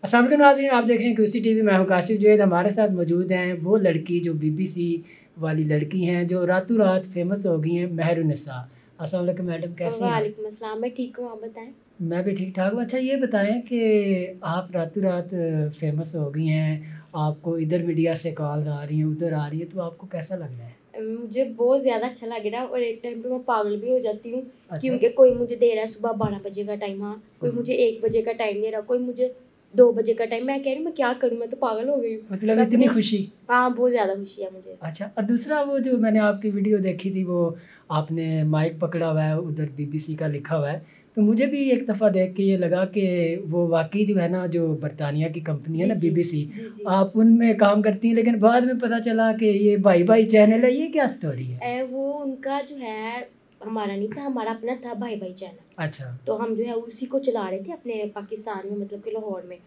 अस्सलाम वालेकुम नाज़रीन, आप देख रहे हैं QC TV। मैं हूं काशिफ जुनैद। हमारे साथ मौजूद हैं वो लड़की जो BBC वाली लड़की हैं जो रातों रात फेमस हो गई हैं, मेहरुन्निसा। अस्सलाम वालेकुम मैडम, कैसी हैं? वालेकुम अस्सलाम, मैं ठीक हूँ, आप बताएं। मैं भी ठीक ठाक हूँ। अच्छा ये बताएं कि आप रातों रात फेमस हो गई हैं, आपको इधर मीडिया से कॉल्स आ रही हैं, उधर आ रही हैं, तो आपको कैसा लग रहा है? मुझे बहुत ज़्यादा अच्छा लग रहा है और एक टाइम पे मैं पागल भी हो जाती हूँ। अच्छा। क्योंकि कोई मुझे दे रहा है सुबह 12 बजे का टाइम, हाँ कोई मुझे 1 बजे का टाइम दे रहा, कोई मुझे 2 बजे का टाइम। मैं कह रही हूँ मैं क्या करूँ, मैं तो पागल हो गई हूँ। मतलब इतनी खुशी? हाँ बहुत ज़्यादा खुशी है मुझे। अच्छा, और दूसरा वो जो मैंने आपकी वीडियो देखी थी, वो आपने माइक पकड़ा हुआ है, उधर BBC का लिखा हुआ है, तो मुझे भी एक दफ़ा देख के ये लगा कि वो वाकई जो है ना, जो बरतानिया की कंपनी है ना BBC, आप उनमें काम करती हैं, लेकिन बाद में पता चला कि ये भाई भाई चैनल है। ये क्या स्टोरी है? वो उनका जो है, हमारा नहीं था, हमारा अपना था भाई भाई चैनल। अच्छा। तो हम जो है उसी को चला रहे थे अपने पाकिस्तान में, मतलब कि लाहौर में।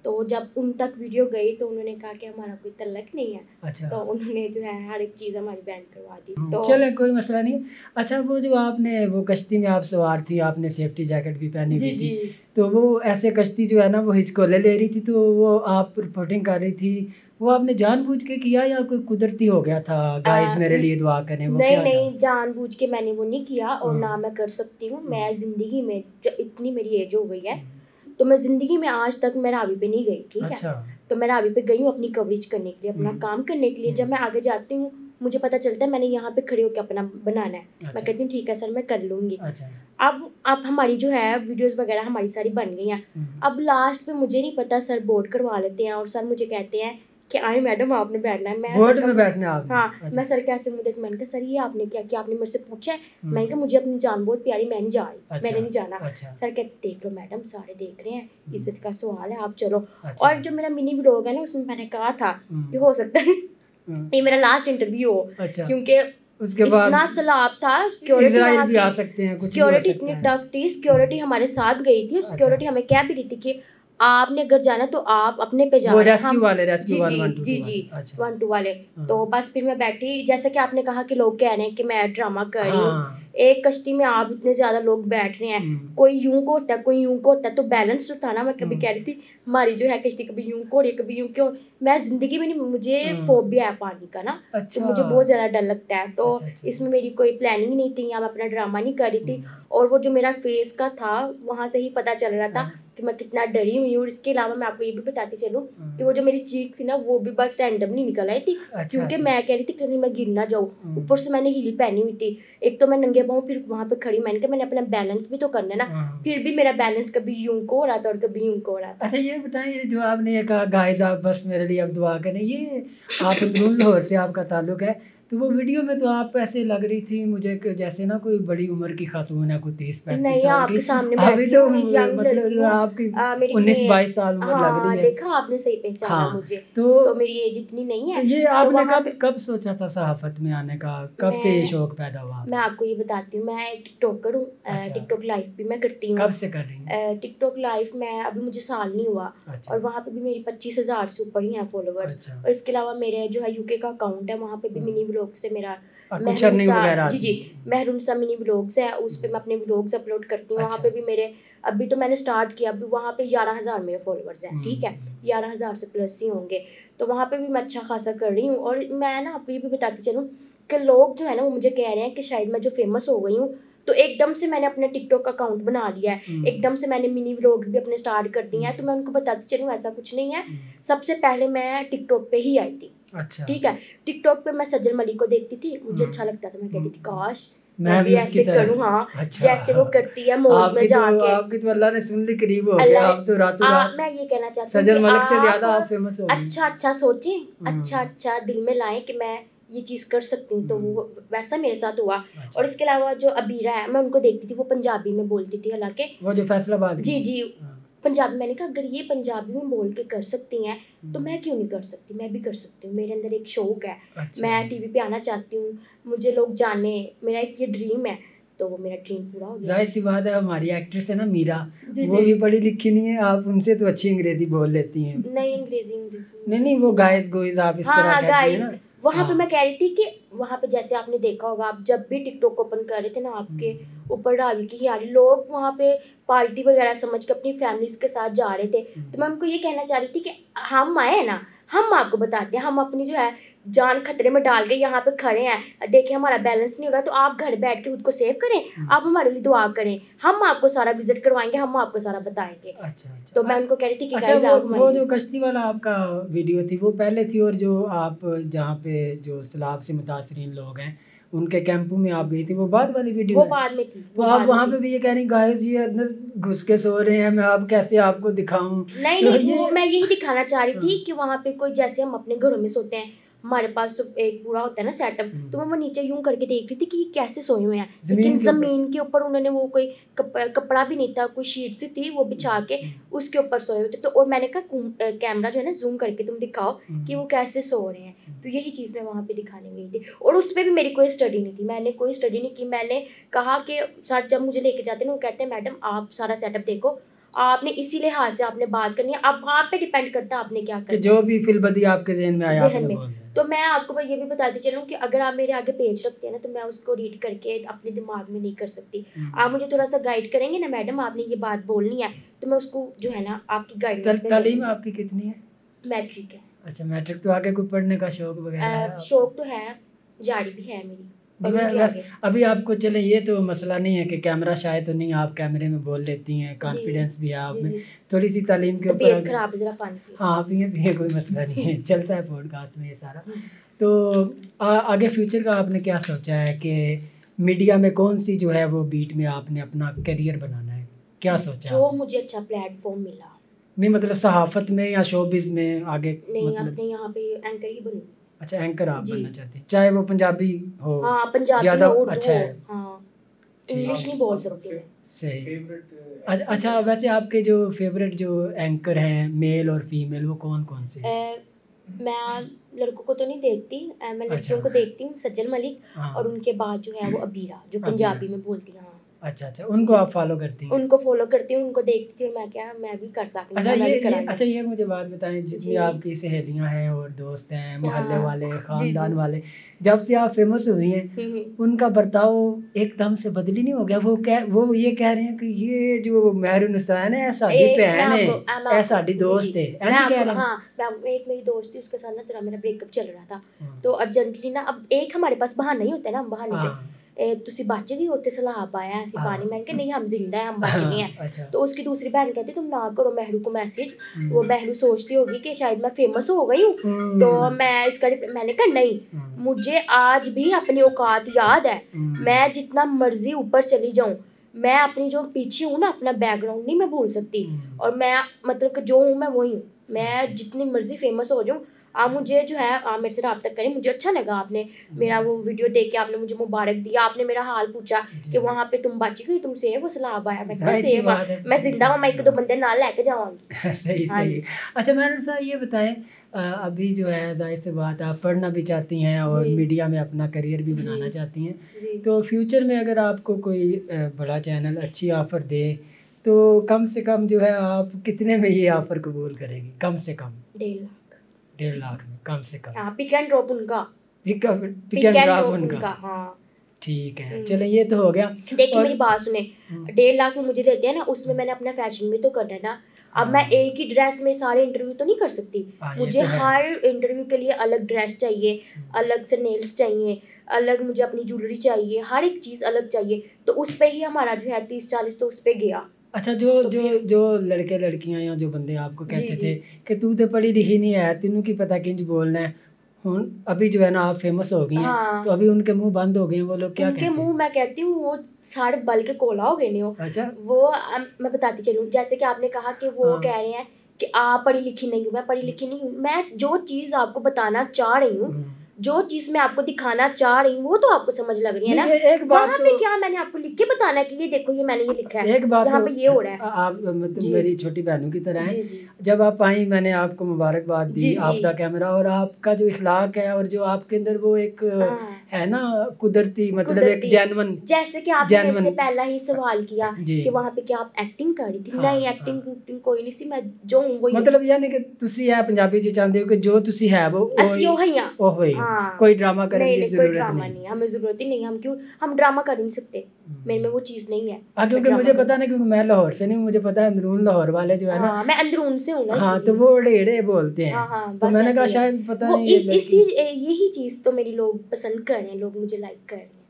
तो जब उन तक वीडियो गई तो उन्होंने कहा कि हमारा कोई तल्लक नहीं है। अच्छा। तो उन्होंने जो है हर एक चीज़ हमारी बैन करवा दी। तो चले कोई मसला नहीं। अच्छा, वो जो आपने वो कश्ती में आप सवार थी, आपने सेफ्टी जैकेट भी पहनी हुई थी, तो वो ऐसे कश्ती जो है ना वो हिचकोले ले रही थी, तो वो आप रिपोर्टिंग कर रही थी, वो आपने जानबूझ के किया या कोई कुदरती हो गया था, गाइस मेरे लिए दुआ करें, वो नहीं क्या नहीं, जानबूझ के मैंने वो नहीं किया और ना मैं कर सकती हूँ। मैं ज़िंदगी में इतनी मेरी एज हो गई है, तो मैं ज़िंदगी में आज तक मैं रावी पे नहीं गई, ठीक है। तो मैं रावी पे गई हूँ अपनी कवरेज करने के लिए, अपना काम करने के लिए। जब मैं आगे जाती हूँ मुझे पता चलता है मैंने यहाँ पे खड़े होकर अपना बनाना है। मैं कहती हूँ ठीक है सर, मैं कर लूँगी। अब हमारी जो है वीडियोस वगैरह हमारी सारी बन गई हैं। अब लास्ट पे मुझे नहीं पता, सर बोर्ड करवा लेते हैं और सर मुझे कहते हैं कि आए मैडम आपने बैठना है। मैं बोर्ड में बैठना है आपने? हाँ। मैं सर कैसे मुझे, मैंने कहा सर ये आपने क्या किया, आपने मेरे से पूछा है? मैंने कहा मुझे अपनी जान बहुत प्यारी, मैं नहीं जा रही, मैंने नहीं जाना। सर कहते देख लो मैडम, सारे देख रहे हैं, इज्जत का सवाल है, आप चलो। और जो मेरा मिनी व्लॉग है ना, उसमें मैंने कहा था कि हो सकता है ये मेरा लास्ट इंटरव्यू हो, क्योंकि उसके बाद इतना सैलाब था, इजराइल भी आ सकते हैं, सिक्योरिटी इतनी टफ थी। सिक्योरिटी हमारे साथ गई थी और सिक्योरिटी हमें कह भी रही थी कि आपने अगर जाना तो आप अपने पे जाना। रेस्क्यू वाले, रेस्क्यू जी 1-2 वाले। तो बस फिर मैं बैठी, जैसा कि आपने कहा कि लोग कह रहे हैं कि मैं ड्रामा कर रही हूँ। एक कश्ती में आप इतने ज्यादा लोग बैठ रहे हैं, कोई यूं को होता है, कोई यूं को होता है, तो बैलेंस तो था ना। मैं कभी कह रही थी हमारी जो है कश्ती कभी यूं को रही, कभी यूं क्यों। मैं जिंदगी में नहीं, मुझे फोबिया है पानी का ना। तो मुझे बहुत ज्यादा डर लगता है। तो इसमें मेरी कोई प्लानिंग नहीं थी, या मैं अपना ड्रामा नहीं कर रही थी। और वो जो मेरा फेस का था, वहां से ही पता चल रहा था कि मैं कितना डरी हुई हूँ। और इसके अलावा मैं आपको ये भी बताती चलूँ कि वो जो मेरी चीख थी ना, वो भी बस रैंडमली निकल आई थी। क्योंकि मैं कह रही थी कहीं मैं गिर ना जाऊँ। ऊपर से मैंने हील पहनी हुई थी, एक तो मैं नंगे पाँव फिर वहां पे खड़ी। मैंने कहा मैंने अपना बैलेंस भी तो करना है ना। फिर भी मेरा बैलेंस कभी यूं को हो रहा था और कभी यूं को हो रहा था। अच्छा ये बताइए, जो आपने ये कहा गाइस आप बस मेरे लिए अब दुआ करें, ये आप अंदरून लाहौर से आपका ताल्लुक है, तो वो वीडियो में तो आप ऐसे लग रही थी मुझे कि जैसे ना कोई बड़ी उम्र की खातून है, कोई 30-35 साल की। अभी तो मतलब आपकी 19-22 साल उम्र लग रही है। देखा आपने, सही पहचाना मुझे। तो मेरी एज इतनी नहीं है। ये आपने कब सोचा था सहाफत में आने का, कब से ये शौक पैदा हुआ? मैं आपको ये बताती हूँ, मैं एक टिकटॉकर हूँ। टिकटॉक लाइव भी मैं करती हूँ। कब से कर रही हूँ टिकटॉक लाइव? मैं अभी मुझे साल नहीं हुआ। और वहाँ पे भी मेरी 25,000 से ऊपर ही हैं फॉलोवर्स। और इसके अलावा मेरे जो है UK का अकाउंट है, वहाँ पे भी मिनी व्लॉग से मेरा मेहरुन्निसा मिनी व्लॉग्स है, उस पर मैं अपने व्लॉग्स अपलोड करती हूँ। वहाँ पे भी मेरे, अभी तो मैंने स्टार्ट किया, अभी वहाँ पे 11,000 मेरे फॉलोवर्स हैं, ठीक है, 11,000 से प्लस ही होंगे। तो वहाँ पे भी मैं अच्छा खासा कर रही हूँ। और मैं ना आपको ये भी बताती चलूँ कि लोग जो है ना वो मुझे कह रहे हैं कि शायद मैं जो फेमस हो गई हूँ, तो एकदम से मैंने अपना टिकटॉक अकाउंट बना लिया है, एकदम से मैंने मिनी व्लॉग्स भी अपने स्टार्ट कर दिए हैं। तो मैं उनको बताती चलूँ ऐसा कुछ नहीं है। सबसे पहले मैं टिकटॉक पे ही आई थी, ठीक है। टिकटॉक पे मैं सजल मलिक को देखती थी, मुझे अच्छा लगता था। मैं कहती थी काश मैं भी ऐसे करूँ, हाँ जैसे वो करती है मॉल्स में जाके। आपकी तो अल्लाह ने सुन ली, करीब हो गया आप तो रातों रात। मैं ये कहना चाहती हूँ सजल मलिक से ज्यादा आप फेमस हो गई। अच्छा सोचें, अच्छा दिल में लाएं कि मैं ये चीज़ कर सकती हूँ। तो वो वैसा मेरे साथ हुआ। और इसके अलावा जो अबीरा है, मैं उनको देखती थी, वो पंजाबी में बोलती थी, हालांकि वो जो फैसलाबाद, जी पंजाबी। मैंने कहा अगर ये पंजाबी में बोल के कर सकती हैं तो मैं क्यों नहीं कर सकती, मैं भी कर सकती हूँ। मेरे अंदर एक शौक है, मैं टीवी पे आना चाहती हूँ, मुझे लोग जाने, मेरा एक ये ड्रीम है। तो वो मेरा ड्रीम पूरा हो गया। जाहिर सी बात है, हमारी एक्ट्रेस है ना मीरा, वो भी पढ़ी लिखी नहीं है, आप उनसे तो अच्छी अंग्रेजी बोल लेती हैं। नहीं अंग्रेजी नहीं वो गाइस गोइस आप इस तरह कहती हैं ना। वहाँ पे मैं कह रही थी कि वहाँ पे जैसे आपने देखा होगा, आप जब भी टिकटॉक ओपन कर रहे थे ना, आपके ऊपर डाल की यारी लोग वहाँ पे पार्टी वगैरह समझ के अपनी फैमिलीज के साथ जा रहे थे। तो मैं उनको ये कहना चाह रही थी कि हम आए ना, हम आपको बताते हैं, हम अपनी जो है जान खतरे में डाल के यहाँ पे खड़े हैं, देखिए हमारा बैलेंस नहीं हो रहा, तो आप घर बैठ के खुद को सेव करें, आप हमारे लिए दुआ करें, हम आपको सारा विजिट करवाएंगे, हम आपको सारा बताएंगे। अच्छा। तो मैं उनको कह रही थी कि अच्छा, वो जो कश्ती वाला आपका वीडियो थी वो पहले थी, और जो आप जहाँ पे जो सैलाब से मुतासरीन लोग हैं उनके कैंपों में आप गई थी, वो बाद वाली वीडियो वो बाद में थी। तो आप वहाँ पे भी ये कह रही गाइस ये अंदर घुस के सो रहे हैं, मैं आप कैसे आपको दिखाऊं? नहीं, वो मैं यही दिखाना चाह रही थी कि वहाँ पे कोई, जैसे हम अपने घरों में सोते हैं, हमारे पास तो एक पूरा होता है ना सेटअप, तो मैं वो नीचे यूं करके देख रही थी कि ये कैसे सोए हुए हैं, लेकिन जमीन के ऊपर उन्होंने वो कोई कपड़ा भी नहीं था, कोई शीट सी थी वो बिछा के उसके ऊपर सोए हुए थे। तो और मैंने कहा कैमरा जो है ना जूम करके तुम दिखाओ कि वो कैसे सो रहे हैं। तो यही चीज़ मैं वहाँ पे दिखाने गई थी, और उस पर भी मेरी कोई स्टडी नहीं थी, मैंने कोई स्टडी नहीं की। मैंने कहा कि सर जब मुझे लेके जाते हैं वो कहते हैं मैडम आप सारा सेटअप देखो, आपने इसी लिहाज से आपने बात करनी है, अब आप पे डिपेंड करता है आपने क्या करना, जो भी फिलबदी आपके ज़हन में आया ज़हन में। तो मैं आपको ये भी बताती चलूँ कि अगर आप मेरे आगे पेज रखते हैं ना, तो मैं उसको रीड करके अपने दिमाग में नहीं कर सकती। आप मुझे थोड़ा सा गाइड करेंगे ना मैडम, आपने ये बात बोलनी है, तो मैं उसको जो है ना आपकी गाइडेंस में। तालीम आपकी कितनी है? मैट्रिक है। अच्छा, मैट्रिक। तो आगे कोई पढ़ने का शौक वगैरह? शौक तो है, जारी भी है मेरी। अभी आपको चले ये तो मसला नहीं है कि कैमरा शायद तो नहीं, आप कैमरे में बोल लेती हैं, कॉन्फिडेंस भी है आप में, थोड़ी सी तालीम के ऊपर खराब जरा पानी। हाँ पिए कोई मसला नहीं है, चलता है पॉडकास्ट में ये सारा। तो आगे फ्यूचर का आपने क्या सोचा है कि मीडिया में कौन सी जो है वो बीट में आपने अपना करियर बनाना है, क्या सोचा? जो मुझे अच्छा प्लेटफॉर्म मिला। नहीं मतलब सहाफत में या शोबिज में आगे? नहीं मतलब अपने यहाँ पे एंकर ही बनूँ। अच्छा, एंकर आप बनना चाहते हैं, चाहे वो पंजाबी हो? हाँ पंजाबी ज़्यादा हो, अच्छा है। हाँ इंग्लिश नहीं बोल सकते। सही। अच्छा, वैसे आपके जो फेवरेट जो एंकर हैं मेल और फीमेल वो कौन कौन से? मैं लड़कों को तो नहीं देखती, मैं लड़कियों को देखती हूँ, सज्जल मलिक, और उनके बाद जो है वो अबीरा, जो पंजाबी में बोलती हैं। अच्छा, उनको आप फॉलो करती हैं? उनको फॉलो करती हूँ, उनको देखती हूँ, मैं भी कर सकती हूँ। अच्छा ये मुझे बात बताएं, जितनी आपकी सहेलियां हैं और दोस्त हैं, मोहल्ले वाले, खानदान वाले, जब से आप फेमस हुई हैं उनका बर्ताव एकदम से बदली नहीं हो गया? वो ये कह रहे हैं कि ये जो मेहरुनिसा है ना साडी भैन है, ऐ साडी दोस्त है, ऐसे कह रहे हैं। हाँ, एक मेरी दोस्त थी, उसके साथ ना मेरा ब्रेकअप चल रहा था, तो अर्जेंटली ना, अब एक हमारे पास बहाना ही होता है ना, हम बहाने से तुसी बच गई होते सलाब आया ऐसी पानी, मैंने कहा नहीं हम जिंदा है, हम बच गए हैं। तो उसकी दूसरी बहन कहती तुम ना करो महरू को मैसेज, वो महरू सोचती होगी कि शायद मैं फेमस हो गई हूँ, तो मैं इसका मैंने कहा नहीं, मुझे आज भी अपनी औकात याद है, मैं जितना मर्जी ऊपर चली जाऊँ, मैं अपनी जो पीछे हूँ ना, अपना बैकग्राउंड नहीं मैं भूल सकती, और मैं मतलब कि जो हूँ मैं वही हूँ, मैं जितनी मर्जी फेमस हो जाऊँ। आप मुझे जो है आप मेरे से रब्ता करें, मुझे अच्छा लगा आपने मेरा वो वीडियो देख के, आपने मुझे मुबारक दिया, आपने मेरा हाल पूछा कि वहाँ पे तुम बच गई, तुम सेफ हो, सलाब आया, मैं सेफ हूँ, मैं जिंदा हूँ, मैं एक दो बंदे नाल लेके जाऊँगी। सही। अच्छा मैडम साहब ये बताएं, अभी जो है जाहिर सी बात आप पढ़ना भी चाहती हैं और मीडिया में अपना करियर भी बनाना चाहती हैं, तो फ्यूचर में अगर आपको कोई बड़ा चैनल अच्छी ऑफ़र दे तो कम से कम जो है आप कितने में ये ऑफ़र कबूल करेंगी? कम से कम 1.5 लाख में, कम से कम। पिक एंड ड्रॉप उनका, पिक एंड ड्रॉप उनका। हाँ ठीक है, चलो ये तो हो गया। देखिए मेरी बात सुने, 1.5 लाख में मुझे देते हैं ना, उसमें मैंने अपना फैशन भी तो करना है ना। अब मैं एक ही ड्रेस में सारे इंटरव्यू तो नहीं कर सकती, मुझे हर इंटरव्यू के लिए अलग ड्रेस चाहिए, अलग से नेल्स चाहिए, अलग मुझे अपनी ज्वेलरी चाहिए, हर एक चीज़ अलग चाहिए, तो उस पर ही हमारा जो है 30-40 तो उस पर गया। अच्छा, जो लड़के लड़कियां या जो बंदे आपको कहते थे कि तू तो पढ़ी लिखी नहीं है, तेनू की पता किंज बोलना है, अभी जो है ना आप फेमस हो गई हैं, हाँ। तो अभी उनके मुंह बंद हो गए हैं, वो लोग क्या कहते हैं? उनके मुंह मैं कहती हूँ वो सारे बल के कोला हो गए ने। अच्छा, वो मैं बताती चलूँ, जैसे कि आपने कहा कि वो कह रहे हैं कि आप पढ़ी लिखी नहीं हूँ, मैं पढ़ी लिखी नहीं हूँ, मैं जो चीज़ आपको बताना चाह रही हूँ, जो चीज मैं आपको दिखाना चाह रही हूँ वो तो आपको समझ लग रही है ना। एक बात वहाँ पे क्या मैंने आपको लिख के बताना है कि ये देखो ये मैंने ये लिखा है, एक बात यहाँ पे ये हो रहा है। आप मतलब मेरी छोटी बहनों की तरह हैं, जब आप आई मैंने आपको मुबारकबाद दी, आफ्ता कैमरा, और आपका जो इखलाक है और जो आपके अंदर वो एक है ना कुदरती, मतलब एक जेन्युइन, जैसे कि आपने मेरे से पहला ही सवाल किया कि वहाँ पे क्या आप एक्टिंग कर रही थी, नहीं एक्टिंग कोई नहीं सी, मैं जो हूँ वही, मतलब यानी कि तुसी है पंजाबी जी चाहते हो कि जो तुसी है वो ਅਸੀਂ ਉਹ ਹੀ ਆ। हाँ, कोई ड्रामा करने की कोई ड्रामा नहीं, हमें जरूरत ही नहीं, हम क्यों हम ड्रामा कर नहीं सकते, मेरे में वो चीज नहीं है। क्योंकि मुझे पता नहीं, क्योंकि मैं लाहौर से नहीं, मुझे पता है अंदरून लाहौर वाले जो है ना, मैं अंदरून से हूँ ना, हाँ, तो वो एड़े बोलते हैं। तो मैंने कहा शायद पता नहीं, यही चीज तो मेरी लोग पसंद कर रहे हैं, लोग मुझे लाइक कर रहे हैं।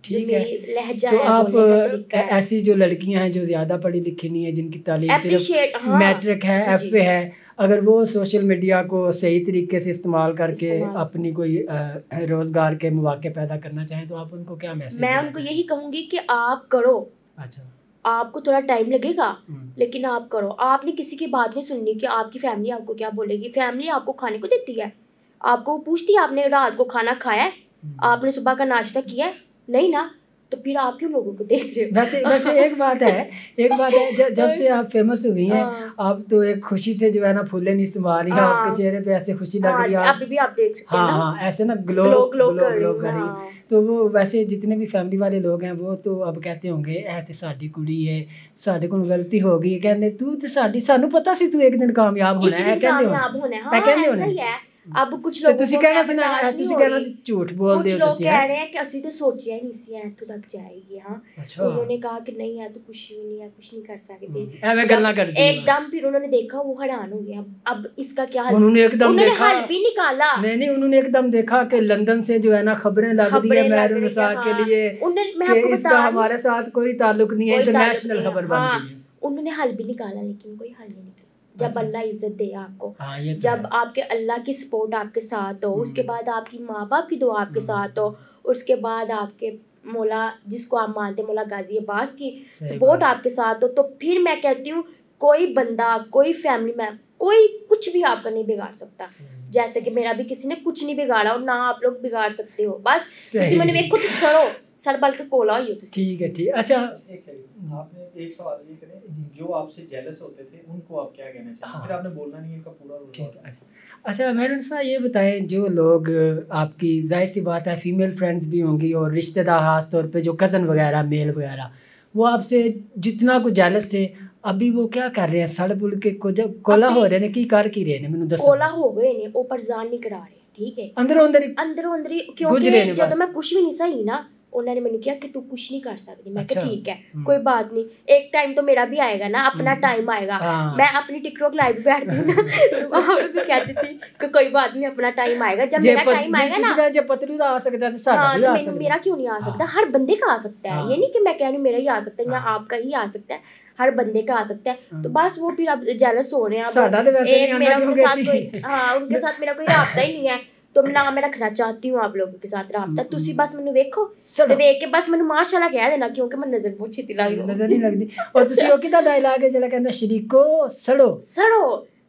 ठीक है, लहजा तो है, आप ऐसी जो लड़कियां हैं जो ज्यादा पढ़ी लिखी नहीं है, जिनकी तालीम सिर्फ मैट्रिक है, FA है, अगर वो सोशल मीडिया को सही तरीके से इस्तेमाल करके अपनी कोई रोजगार के मौके पैदा करना चाहें, तो आप उनको क्या मैसेज? मैं उनको यही कहूंगी कि आप करो। अच्छा, आपको थोड़ा टाइम लगेगा, लेकिन आप करो। आपने किसी की बात नहीं सुननी कि आपकी फैमिली आपको क्या बोलेगी। फैमिली आपको खाने को देती है, आपको पूछती है आपने रात को खाना खाया है, आपने सुबह का नाश्ता किया है, नहीं ना, तो फिर आप क्यों लोगों को देख रहे हो? वैसे एक बात है, जब से आप फेमस हुई हैं, आप तो एक खुशी से जो है ना फूले नहीं समा रही, आपके चेहरे पे ऐसे खुशी लग रही है, अभी भी आप देख सकते हैं ना, हाँ, ऐसे ना ग्लो कर रही। तो वो वैसे जितने भी फैमिली वाले लोग हैं वो तो अब कहते होंगे ऐ ते साडी कुड़ी है, साडे कोल गलती हो गई, कहंदे तू ते साडी, सानू पता सी तू एक दिन कामयाब होना है, कहंदे होने। अब कुछ लोग कहना झूठ बोल दे, लोग कह रहे हैं कि असि तो सोचिया ही नहीं सी इत्थों तक जाएगी। हाँ, उन्होंने कहा कि नहीं है तो कुछ भी नहीं है, कुछ नहीं कर सकते एकदम। फिर उन्होंने देखा, वो हैरान हो गया, अब इसका क्या हल? उन्होंने एकदम देखा, हल भी निकाला। नहीं, उन्होंने एकदम देखा कि लंदन से जो है ना खबरें लग रही है महरुनिसा के लिए, कि इसका हमारे साथ कोई ताल्लुक नहीं है, इंटरनेशनल खबर बन गई है। उन्होंने हल भी निकाला, लेकिन कोई हल नहीं निकला। जब अल्लाह इज्जत दे आपको, जब आपके अल्लाह की सपोर्ट आपके साथ हो, उसके बाद आपकी माँ बाप की दुआ आपके साथ हो, उसके बाद आपके मौला जिसको आप मानते हैं मौला गाजी अब्बास की सपोर्ट आपके साथ हो, तो फिर मैं कहती हूँ कोई बंदा, कोई फैमिली में कोई कुछ भी आपका नहीं बिगाड़ सकता। जैसे कि मेरा भी किसी ने कुछ नहीं बिगाड़ा और ना आप लोग बिगाड़ सकते हो। बस किसी मैंने देखो तो सड़ो, सर बल के कोला हो। ठीक है, ठीक। अच्छा, आपने एक सवाल ये करें, जो आपसे जेलस होते थे उनको आप क्या कहना चाहेंगे? फिर आपने बोलना नहीं है, इनका पूरा रोल। ठीक है। अच्छा महरुनिसा, ये बताएं, जो लोग आपकी, जाहिर सी बात है फीमेल फ्रेंड्स भी होंगी और रिश्तेदार, खास तौर पे जो कज़न वगैरह, मेल वगैरह, वो आपसे जितना कुछ जेलस थे, अभी वो क्या कर रहे हैं? सड़ बुल के कोला हो रहे ने, की कर की रहे ने? मैंने दसो। कोला हो गए ने, ऊपर जान नहीं करा रहे, ठीक है, अंदरों अंदर ही, क्योंकि जब मैं कुछ भी नहीं सही ना, उन्होंने मैंने किया कि तू कुछ नहीं कर सकती। मैं कहा ठीक है, कोई बात नहीं, एक टाइम तो मेरा भी आएगा ना, अपना टाइम आएगा। मैं अपनी टिकटॉक लाइव बैठती हूँ ना, तो वहाँ पे भी कहती थी कि कोई बात नहीं, अपना टाइम आएगा, जब मेरा टाइम आएगा ना। जब पतलू आ सकता है तो साਡਾ भी आ सकता है, मेरा क्यों नहीं आ सकता? हर बंदे का आ सकता है, ये नहीं कि मैं कह रही हूँ मेरा ही आ सकता है या आपका ही आ सकता है, हर बंदे का आ सकता है। तो बस वो फिर अब जेलस हो रहे हैं। मेरा उनके साथ कोई, हाँ, उनके साथ मेरा कोई राब्ता ही नहीं है, तो ना मैं रखना चाहती हूँ आप लोगों के साथ राब्ता। तुसी बस मैनू वेखो ते वेख के बस मैनू माशाल्लाह कह देना, क्योंकि मैं नजर बहुत छेती लग नजर नहीं लगदी। और तुसी ओ किदा डायलॉग है जेला कहंदा शरीको सड़ो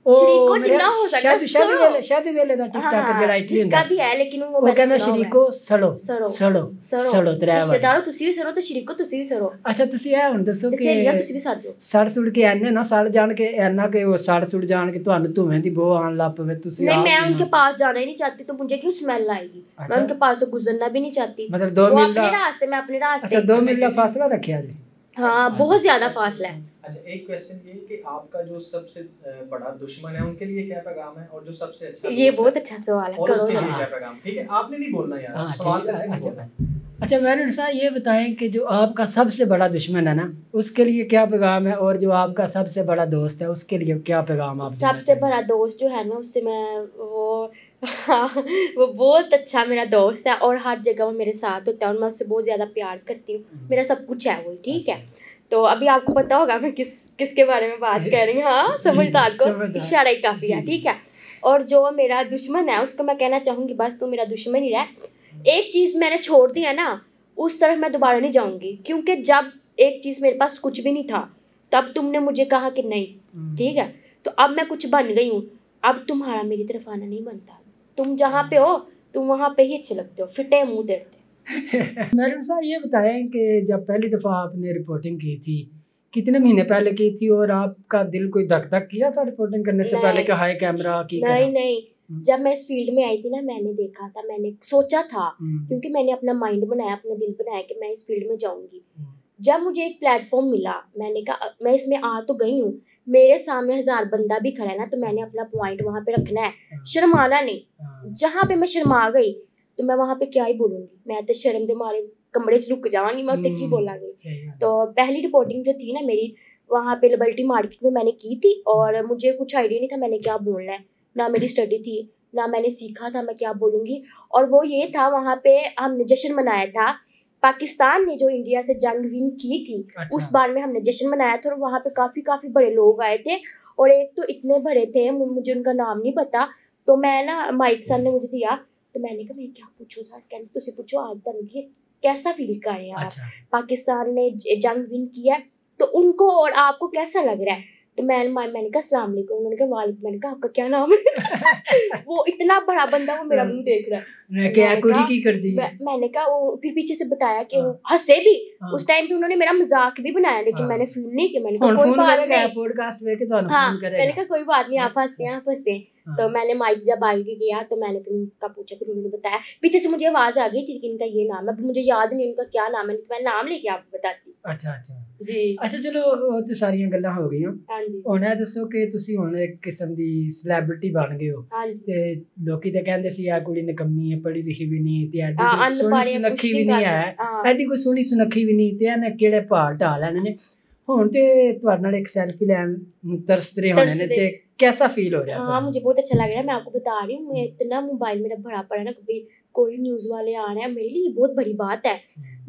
शरीको जिन्ना हो सकता है, शादी वेले दा टिकटॉक जेड़ा इटली जिसका भी है, लेकिन वो कहंदा शरीको सड़ो त्रै बार। रिश्तेदारो तुसी भी सड़ो, तो शरीको तुसी भी सड़ो। अच्छा, तुसी है हुन दसो कि तुसी भी सड़ जाओ, सड़ सुड़ के आने ना, सड़ जान के ऐना के वो सड़ सुड़ जान के तुहानू धुएं दी बो आन लग पवे, तुसी नहीं, मैं उनके पास जाना ही नहीं चाहती, तो मुझे क्यों स्मेल आएगी? मैं उनके पास से गुजरना भी नहीं चाहती। मतलब 2 मील का रास्ते में अपने रास्ते। अच्छा, 2 मील का फासला रखिया जी? हाँ, बहुत ज्यादा फासला है। अच्छा, एक क्वेश्चन ये कि आपका जो सबसे बड़ा दुश्मन है उनके लिए क्या पैगाम है, और जो सबसे अच्छा, ये बहुत अच्छा सवाल है, उसके लिए क्या पैगाम? ठीक है, आपने नहीं बोलना यार, सवाल का। अच्छा महरुनिसा, ये बताएं कि जो आपका सबसे बड़ा दुश्मन है ना, उसके लिए क्या पैगाम है, और जो आपका सबसे बड़ा दोस्त है उसके लिए क्या पैगाम आप? सबसे बड़ा दोस्त जो है ना, उससे मैं वो बहुत अच्छा मेरा दोस्त है, और हर जगह वो मेरे साथ होता है, और मैं उससे बहुत ज़्यादा प्यार करती हूँ, मेरा सब कुछ है वो, ठीक है। तो अभी आपको पता होगा मैं किसके बारे में बात कर रही हूँ। हाँ, समझदार को इशारा ही काफ़ी है, ठीक है। और जो मेरा दुश्मन है उसको मैं कहना चाहूँगी, बस तू मेरा दुश्मन ही रह। एक चीज़ मैंने छोड़ दी है ना, उस तरफ मैं दोबारा नहीं जाऊँगी, क्योंकि जब एक चीज़ मेरे पास कुछ भी नहीं था, तब तुमने मुझे कहा कि नहीं, ठीक है, तो अब मैं कुछ बन गई हूँ, अब तुम्हारा मेरी तरफ आना नहीं बनता। तुम जहाँ पे हो तुम वहाँ पे ही अच्छे लगते हो, फिटे मुँह देते। महरुनिसा, ये बताएं कि जब पहली दफ़ा आपने रिपोर्टिंग की थी, कितने महीने पहले की थी, और आपका दिल कोई धक धक किया था रिपोर्टिंग करने से पहले कि हाय कैमरा की? नहीं, जब मैं इस फील्ड में आई थी ना, मैंने देखा था, मैंने सोचा था, क्योंकि मैंने अपना माइंड बनाया, अपना दिल बनाया कि मैं इस फील्ड में जाऊंगी। जब मुझे एक प्लेटफॉर्म मिला, मैंने कहा मैं इसमें आ तो गई हूँ, मेरे सामने 1000 बंदा भी खड़ा है ना, तो मैंने अपना पॉइंट वहां पे रखना है, शर्माना नहीं। जहाँ पे मैं शर्मा गई तो मैं वहां पे क्या ही बोलूंगी, मैं तो शर्म के मारे कमरे च रुक जाऊंगी, मैं उत्ते की बोलांगी। तो पहली रिपोर्टिंग जो थी ना मेरी, वहाँ पे लिबर्टी मार्केट में मैंने की थी, और मुझे कुछ आइडिया नहीं था मैंने क्या बोलना है, ना मेरी स्टडी थी, ना मैंने सीखा था मैं क्या बोलूंगी। और वो ये था, वहाँ पे हमने जश्न मनाया था, पाकिस्तान ने जो इंडिया से जंग विन की थी, उस बार में हमने जश्न मनाया था, और वहाँ पे काफी बड़े लोग आए थे, और एक तो इतने बड़े थे मुझे उनका नाम नहीं पता। तो मैं ना, माइक सर ने मुझे दिया, तो मैंने कहा मैं क्या पूछूं सर, कहते तुझे पूछो आज तक कैसा फील कर रहे हैं आप, पाकिस्तान ने जंग विन किया तो उनको और आपको कैसा लग रहा है। तो मैंने कहा अस्सलाम वालेकुम, उन्होंने कहा वालेकुम, मैंने कहा आपका क्या नाम है वो इतना बड़ा बंदा वो मेरा मुंह देख रहा है, क्या कुड़ी की कर दी। मैंने कहा वो फिर पीछे से बताया कि वो हंसे भी, उस टाइम पे उन्होंने मेरा मजाक भी बनाया, लेकिन मैंने फील नहीं किया, मैंने कहा कोई बात नहीं, पॉडकास्ट में के तो मैंने कहा कोई बात नहीं, आप हंसे। तो मैंने माइक जब आगे किया तो मैंने फिर उनका पूछा, फिर उन्होंने बताया, पीछे से मुझे आवाज आ गई थी कि इनका ये नाम है, मुझे याद नहीं उनका क्या नाम है, तो मैं नाम लेके आपको बताती। अच्छा जी अच्छा, चलो ਉਹ ਤੇ ਸਾਰੀਆਂ ਗੱਲਾਂ ਹੋ ਗਈਆਂ। ਹਾਂਜੀ ਹੁਣ ਇਹ ਦੱਸੋ ਕਿ ਤੁਸੀਂ ਹੁਣ ਇੱਕ ਕਿਸਮ ਦੀ ਸੈਲੀਬ੍ਰਿਟੀ ਬਣ ਗਏ ਹੋ, ਤੇ ਲੋਕੀ ਤਾਂ ਕਹਿੰਦੇ ਸੀ ਆ ਕੁੜੀ ਨਿਕੰਮੀ ਹੈ, ਪੜ੍ਹੀ ਲਿਖੀ ਵੀ ਨਹੀਂ, ਤੇ ਐਡੀ ਕੋਈ ਸੋਹਣੀ ਸੁਨੱਖੀ ਵੀ ਨਹੀਂ ਹੈ, ਐਡੀ ਕੋਈ ਸੋਹਣੀ ਸੁਨੱਖੀ ਵੀ ਨਹੀਂ, ਤੇ ਇਹਨੇ ਕਿਹੜੇ ਭਾਲ ਢਾ ਲੈਣੇ ਨੇ। ਹੁਣ ਤੇ ਤੁਹਾਡੇ ਨਾਲ ਇੱਕ ਸੈਲਫੀ ਲੈਣ ਨੂੰ ਤਰਸ ਰਹੇ ਹੋਣੇ ਨੇ, ਤੇ कैसा फील हो रहा है? हाँ मुझे बहुत अच्छा लग रहा है, मैं आपको बता रही हूँ, मैं इतना मोबाइल मेरा भरा पड़ा ना, कभी कोई न्यूज़ वाले आ रहे हैं, मेरे लिए ये बहुत बड़ी बात है।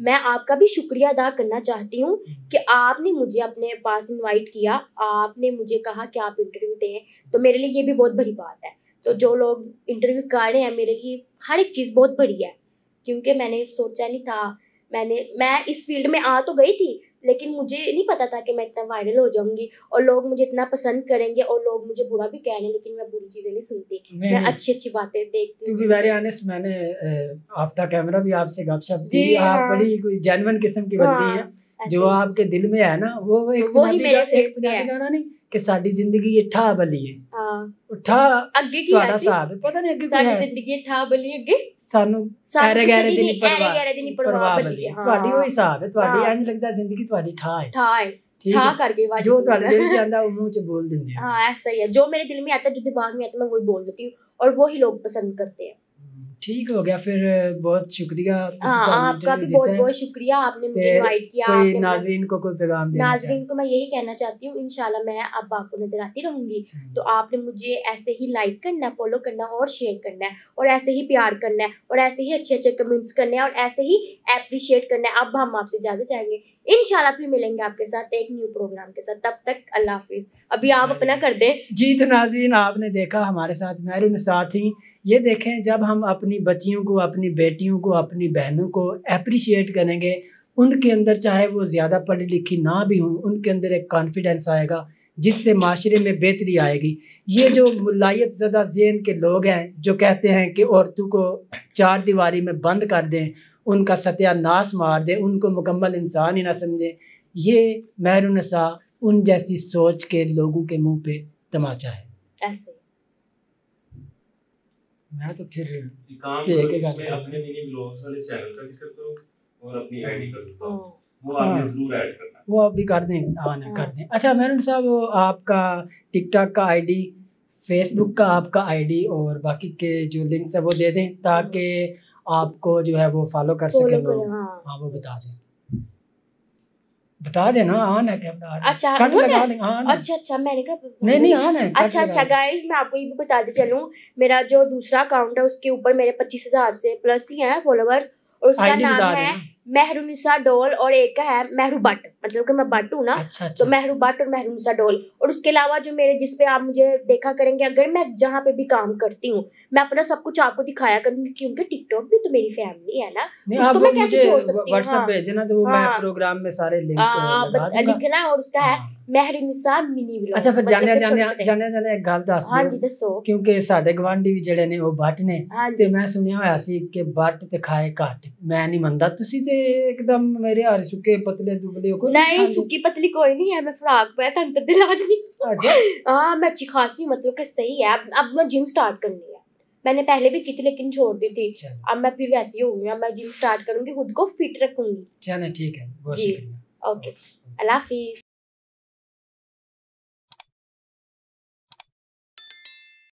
मैं आपका भी शुक्रिया अदा करना चाहती हूँ कि आपने मुझे अपने पास इनवाइट किया, आपने मुझे कहा कि आप इंटरव्यू दें, तो मेरे लिए ये भी बहुत बड़ी बात है। तो जो लोग इंटरव्यू कर रहे हैं, मेरे लिए हर एक चीज़ बहुत बड़ी है, क्योंकि मैंने सोचा नहीं था, मैं इस फील्ड में आ तो गई थी, लेकिन मुझे नहीं पता था कि मैं इतना वायरल हो जाऊंगी और लोग मुझे इतना पसंद करेंगे, और लोग मुझे बुरा भी कह रहे हैं, लेकिन मैं बुरी चीजें नहीं सुनती, मैं अच्छी बातें देखती हूँ। वेरी ऑनेस्ट, मैंने आफ्टर कैमरा भी आपसे गपशप की, आप बड़ी कोई जेन्युइन किस्म की बंदी है, जो आपके दिल में है ना, वो एक पंजाबी गाना नहीं कि साडी जिंदगी ये ठा बली है, ठा ਅੱਗੇ ਕੀ ਹੈ ਪਤਾ ਨਹੀਂ ਅੱਗੇ ਕੀ ਸਾਡੀ ਹੈ, ਜ਼ਿੰਦਗੀ ਠਾ ਬਲੀ ਅੱਗੇ ਸਾਨੂੰ ਐਰੇ ਗੈਰੇ ਦੀ ਨਹੀਂ ਪਰਵਾਹ ਬਲੀ ਹੈ, ਤੁਹਾਡੀ ਉਹ ਹਿਸਾਬ ਹੈ, ਤੁਹਾਡੀ ਇੰਜ ਲੱਗਦਾ ਜ਼ਿੰਦਗੀ ਤੁਹਾਡੀ ਠਾ ਹੈ, ठा करके जो ਤੁਹਾਡੇ ਦਿਲ 'ਚ ਆਂਦਾ ਉਹ ਮੂੰਹ 'ਚ ਬੋਲ ਦਿੰਦੇ ਆ। हाँ ऐसा ही है, जो मेरे दिल में आता है, जो दिमाग में आता है, मैं वही बोल देती हूँ, और वही लोग पसंद करते हैं। ठीक हो गया, फिर बहुत शुक्रिया। आपका भी बहुत बहुत शुक्रिया, आपने मुझे इनवाइट किया। कोई नाज़रीन को कोई पैगाम देना? नाज़रीन को मैं यही कहना चाहती हूँ, इंशाल्लाह मैं अब आपको नजर आती रहूंगी, तो आपने मुझे ऐसे ही लाइक करना, फॉलो करना और शेयर करना है, और ऐसे ही प्यार करना है, और ऐसे ही अच्छे अच्छे कमेंट्स करने हैं, और ऐसे ही एप्रिशिएट करना है। अब हम आपसे इजाजत चाहेंगे, इंशाल्लाह फिर मिलेंगे आपके साथ एक न्यू प्रोग्राम के साथ, तब तक अल्लाह हाफिज। अभी आप अपना कर दें। जी तो नाज़रीन, आपने देखा हमारे साथ मेहरून साथ ही, ये देखें जब हम अपनी बच्चियों को, अपनी बेटियों को, अपनी बहनों को अप्रिशिएट करेंगे, उनके अंदर चाहे वो ज़्यादा पढ़ी लिखी ना भी हों, उनके अंदर एक कॉन्फिडेंस आएगा जिससे माशरे में बेहतरी आएगी। ये जो मुलायत ज़दा ज़हन के लोग हैं जो कहते हैं कि औरतों को चार दीवारी में बंद कर दें, उनका सत्यानाश मार दें, उनको मुकम्मल इंसान ही ना समझें, ये मेहरून सा उन जैसी सोच के लोगों के मुंह पे तमाचा है। ऐसे मैं तो फिर काम अपने मिनी ब्लॉग्स वाले चैनल का जिक्र करो और अपनी आईडी कर दो, वो आपने जरूर ऐड करना, वो अभी कर दें, कर दें। अच्छा मेहरून साहब, वो आपका टिकटॉक का आईडी, फेसबुक का आपका आईडी और बाकी के जो लिंक्स है वो दे दें, ताकि आपको जो है वो फॉलो कर सकें लोग। हाँ वो बता देना, आन है क्या? अच्छा कट लगा दें। अच्छा मैंने कहा नहीं आन है। अच्छा गाइस, मैं आपको ये भी बताते चलूं, मेरा जो दूसरा अकाउंट है उसके ऊपर मेरे 25,000 से प्लस ही हैं फॉलोवर्स, और उसका नाम है मेहरुनिसा डोल, और एक का है मेहरू बट, मतलब कि मैं बट हूँ ना। तो मेहरू बट और मेहरुनिसा डोल, और उसके अलावा जो मेरे जिस पे आप मुझे देखा करेंगे, अगर मैं जहाँ पे भी काम करती हूँ मैं अपना सब कुछ आपको दिखाया करूंगी, क्योंकि टिकटॉक भी तो मेरी फैमिली है ना, उसको मैं कैसे छोड़ सकती हूँ। व्हाट्सएप भेज देना, तो मैं प्रोग्राम में सारे लिंक लगा दूंगा, लिखना, और उसका है मेहरुनिसा मिनी व्लॉग। अच्छा फिर जाने एक गल दस हाँ जी दसो, क्योंकि साडे गवांडी भी ਜਿਹੜੇ ਨੇ ਉਹ ਬੱਟ ਨੇ, ਤੇ ਮੈਂ ਸੁਣਿਆ ਹੋਇਆ ਸੀ ਕਿ ਬੱਟ ਤੇ ਖਾਏ ਘੱਟ, ਮੈਂ ਨਹੀਂ ਮੰਨਦਾ। ਤੁਸੀਂ ਤੇ एकदम मेरे हारे सुके पतले दुबले हो। नहीं सुकी पतली कोई नहीं है, मैं फ्राक पे तंत्र दिला दी। अच्छा हाँ मैं अच्छी खासी, मतलब कि सही है। अब मैं जिम स्टार्ट करनी है, मैंने पहले भी की थी लेकिन छोड़ दी थी, अब मैं फिर वैसी हो गई, मैं जिम स्टार्ट करूंगी, खुद को फिट रखूंगी। चलो ठीक है, बहुत शुक्रिया। ओके, अल्लाह हाफिज।